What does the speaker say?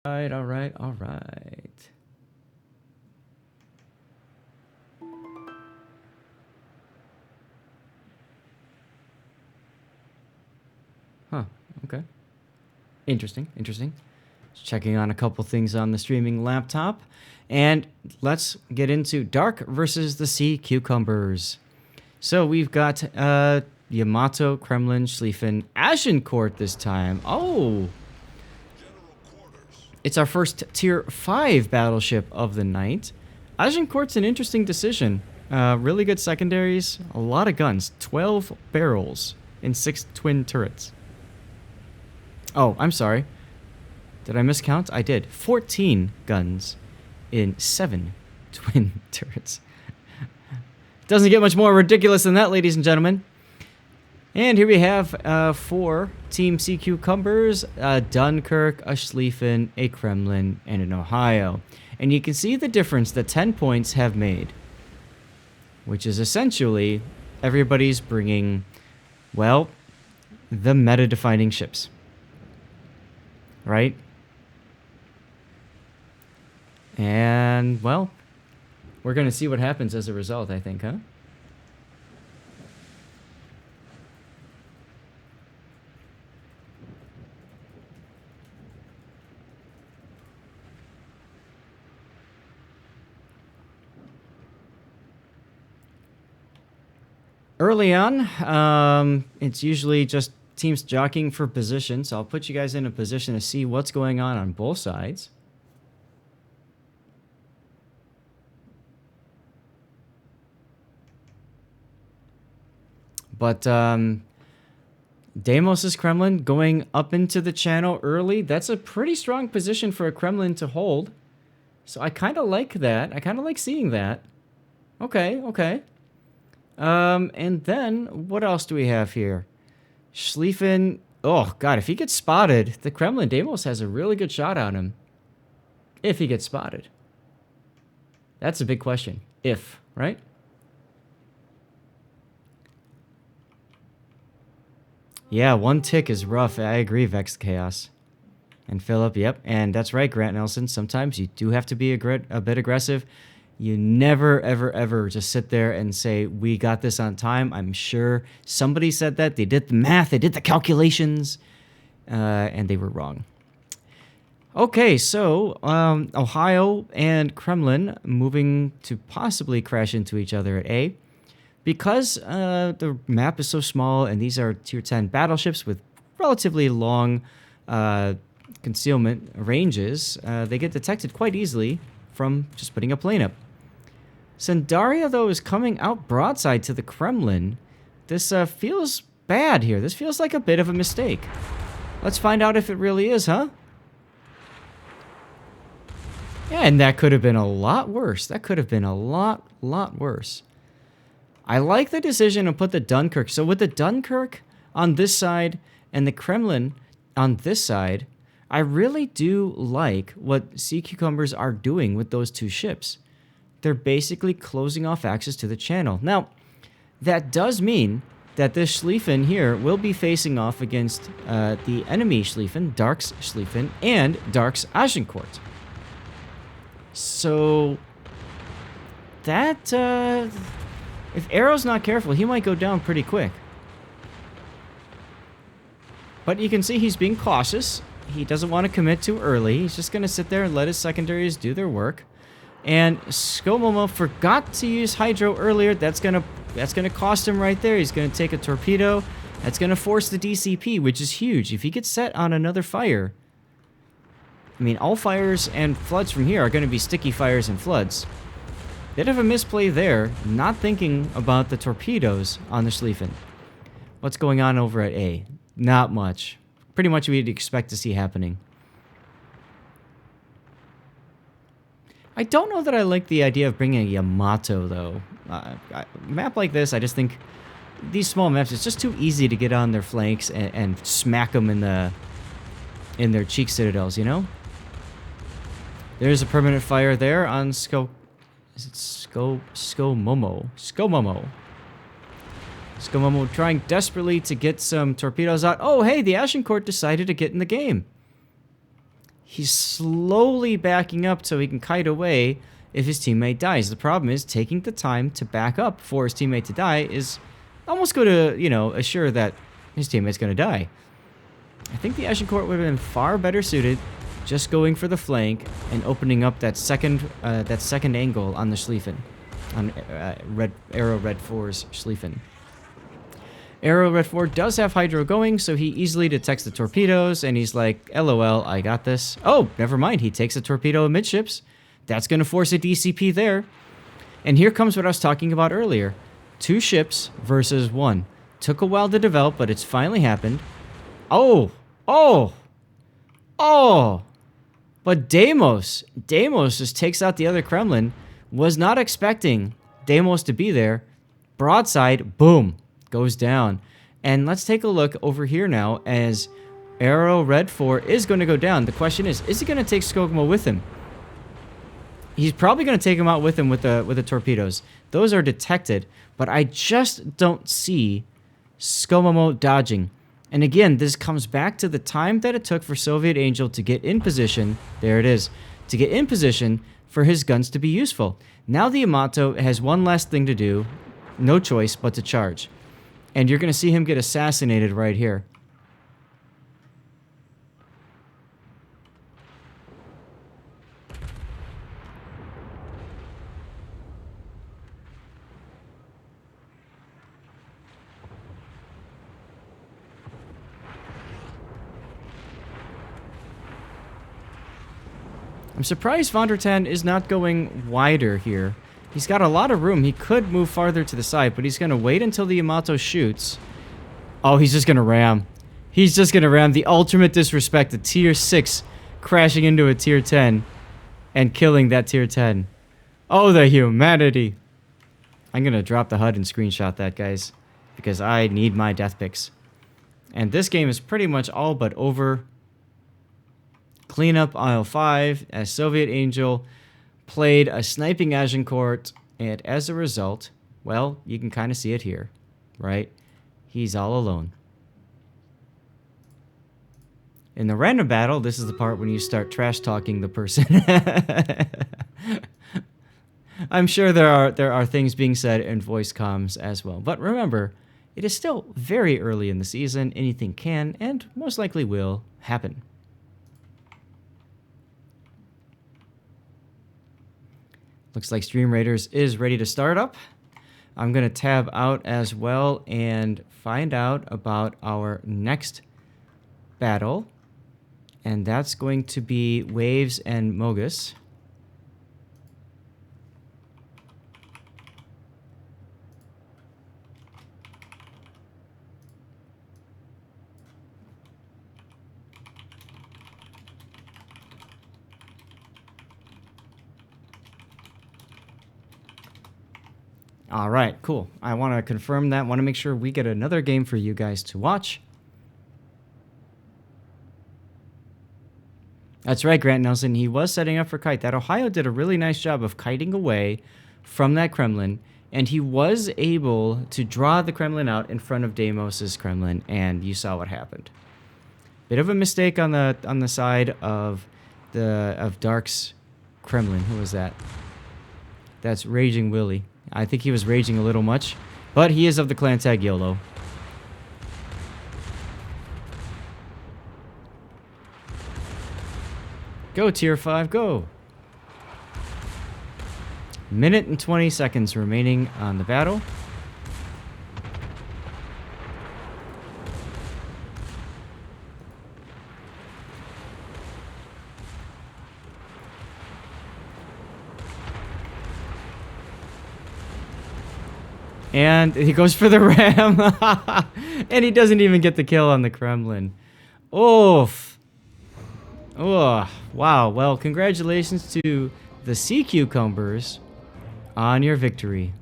All right, all right. Huh, okay. Interesting, interesting. Just checking on a couple things on the streaming laptop. And let's get into Dark versus the Sea Cucumbers. So we've got Yamato, Kremlin, Schlieffen, Agincourt this time. Oh! It's our first Tier 5 battleship of the night. Agincourt's an interesting decision. Really good secondaries, a lot of guns. 12 barrels and 6 twin turrets. Oh, I'm sorry. Did I miscount? I did. 14 guns in 7 twin turrets. Doesn't get much more ridiculous than that, ladies and gentlemen. And here we have 4 Team Sea Cucumbers, Dunkirk, a Schlieffen, a Kremlin, and an Ohio. And you can see the difference that 10 points have made. Which is essentially everybody's bringing, well, the meta-defining ships. Right? And, well, we're going to see what happens as a result, I think, huh? Early on, it's usually just teams jockeying for position, so I'll put you guys in a position to see what's going on both sides. But Deimos' Kremlin going up into the channel early. That's a pretty strong position for a Kremlin to hold. So I kind of like that. I kind of like seeing that. Okay, okay. And then, what else do we have here? Schlieffen. Oh, God, if he gets spotted, the Kremlin Deimos has a really good shot on him. If he gets spotted. That's a big question. If, right? Yeah, 1 tick is rough. I agree, Vex Chaos. And Philip, yep. And that's right, Grant Nelson. Sometimes you do have to be a bit aggressive. You never, ever, ever just sit there and say, we got this on time. I'm sure somebody said that. They did the math. They did the calculations. And they were wrong. Okay, so Ohio and Kremlin moving to possibly crash into each other at A. Because the map is so small and these are Tier 10 battleships with relatively long concealment ranges, they get detected quite easily from just putting a plane up. Sandaria, though, is coming out broadside to the Kremlin. This feels bad here. This feels like a bit of a mistake. Let's find out if it really is, huh? Yeah, and that could have been a lot worse. That could have been a lot worse. I like the decision to put the Dunkirk. So with the Dunkirk on this side and the Kremlin on this side, I really do like what Sea Cucumbers are doing with those 2 ships. They're basically closing off access to the channel. Now, that does mean that this Schlieffen here will be facing off against the enemy Schlieffen, Dark's Schlieffen, and Dark's Agincourt. So, that, if Arrow's not careful, he might go down pretty quick. But you can see he's being cautious. He doesn't want to commit too early. He's just going to sit there and let his secondaries do their work. And Skomomo forgot to use Hydro earlier. That's gonna cost him right there. He's going to take a torpedo. That's going to force the DCP, which is huge. If he gets set on another fire, I mean, all fires and floods from here are going to be sticky fires and floods. Bit of a misplay there, not thinking about the torpedoes on the Schlieffen. What's going on over at A? Not much. Pretty much we'd expect to see happening. I don't know that I like the idea of bringing a Yamato, though. A map like this, I just think these small maps, it's just too easy to get on their flanks and smack them in their cheek citadels, you know? There's a permanent fire there on Skomomo. Skomomo trying desperately to get some torpedoes out. Oh, hey, the Agincourt decided to get in the game. He's slowly backing up so he can kite away if his teammate dies. The problem is taking the time to back up for his teammate to die is almost going to, you know, assure that his teammate's going to die. I think the Agincourt would have been far better suited just going for the flank and opening up that second angle on the Schlieffen, on Arrow Red 4's Schlieffen. Arrow Red 4 does have Hydro going, so he easily detects the torpedoes, and he's like, LOL, I got this. Oh, never mind, he takes a torpedo amidships. That's going to force a DCP there. And here comes what I was talking about earlier. 2 ships versus 1. Took a while to develop, but it's finally happened. Oh! But Deimos just takes out the other Kremlin. Was not expecting Deimos to be there. Broadside, boom, goes down. And let's take a look over here now as Arrow Red 4 is going to go down. The question is he going to take Skogmo with him? He's probably going to take him out with him with the torpedoes. Those are detected, but I just don't see Skogmo dodging. And again, this comes back to the time that it took for Soviet Angel to get in position. There it is. To get in position for his guns to be useful. Now the Yamato has one last thing to do. No choice but to charge. And you're going to see him get assassinated right here. I'm surprised Von der Tan is not going wider here. He's got a lot of room. He could move farther to the side, but he's going to wait until the Yamato shoots. Oh, he's just going to ram. He's just going to ram. The ultimate disrespect. A tier 6 crashing into a tier 10 and killing that tier 10. Oh, the humanity. I'm going to drop the HUD and screenshot that, guys, because I need my death picks. And this game is pretty much all but over. Clean up aisle 5 as Soviet Angel played a sniping Agincourt, and as a result, well, you can kind of see it here, right? He's all alone. In the random battle, this is the part when you start trash talking the person. I'm sure there are things being said in voice comms as well, but remember, it is still very early in the season. Anything can and most likely will happen. Looks like Stream Raiders is ready to start up. I'm going to tab out as well and find out about our next battle. And that's going to be Waves and Mogus. All right, cool. I want to confirm that. Want to make sure we get another game for you guys to watch. That's right, Grant Nelson. He was setting up for kite. That Ohio did a really nice job of kiting away from that Kremlin, and he was able to draw the Kremlin out in front of Deimos's Kremlin, and you saw what happened. Bit of a mistake on the side of Dark's Kremlin. Who was that? That's Raging Willie. I think he was raging a little much, but he is of the clan tag YOLO. Go, tier 5, go! Minute and 20 seconds remaining on the battle. And he goes for the ram. And he doesn't even get the kill on the Kremlin. Oof. Oh, wow. Well, congratulations to the SEACU Cumbers on your victory.